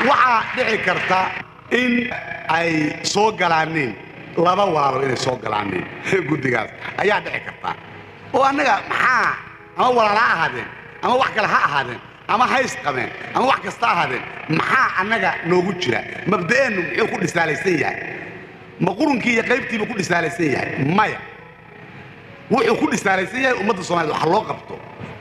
waxaa dhici karta in ay soo galaaneen laba walaalo inay soo galaaneen guddigaas ayaa dhici karta oo annaga maxaa ama walaala ha ahaadeen ama wax kale ha ahaadeen ama hays qabeen ama wax kasta ahaadeen maxaa annaga noogu jira mabda'eennu muxuu ku dhisaalaysan yahay ma qurunkii iyo qaybtiiba ku dhisaalaysan yahay maya wuxuu ku dhisaalaysan yahay ummadda Soomaaliyeed waxa loo qabto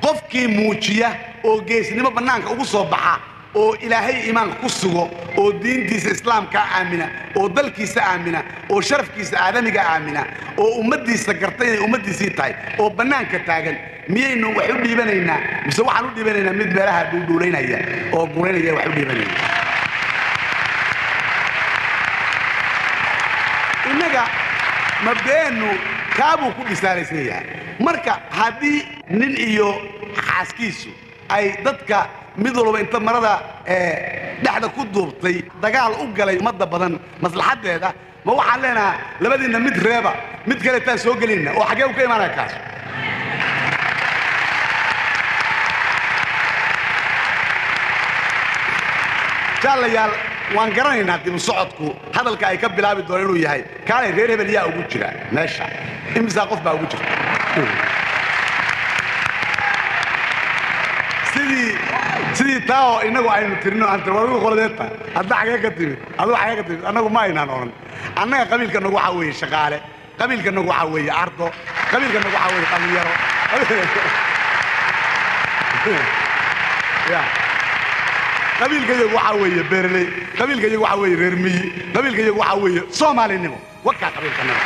qofkii muujiya oo geesnimo bannaanka ugu soo baxa oo ilaahay iimaanka ku sugo oo diintiisa islaamka aamina oo dalkiisa aamina oo sharafkiisa aadamiga aamina oo ummaddiisa gartay inay ummaddiisii tahay oo bannaanka taagan miyaynu wax u dhiibanaynaa mise waxaan u dhiibanaynaa mid meelaha dhuudhuulaynaya oo guulaynaya wax u dhiibanaynaa innaga mabda'eennu kaabuu ku dhisaalaysan yahay marka haddii nin iyo xaaskiisu ay dadka mid walba inta marada dhexda ku duubtay dagaal u galay ummadda badan maslaxadeeda ma waxaan leenahay labadiina mid reeba mid kale taan soo gelinna oo xagee u ka imaanaya kaas jaalayaal waan garanaynaa dib u socodku hadalka ay ka bilaabi doona inuu yahay kaalay reer hebel yaa ugu jira meesha imisa qof baa ugu jirta sidii taa oo inagu aynu tirino aan tirwadu qoradeedta hadda xagee ka timid aduu xagee ka timid annagu ma aynaan oran annaga qabiilka nagu waxa weeye shaqaale qabiilka nagu waxa weeye ardo qabiilka nagu waxa weeye dhalinyaro qabiilka iyagu waxa weeye beerley qabiilka iyagu waxa weeye reer miyi qabiilka iyagu waxa weeye soomaalinimo wakaa qabiilka nagu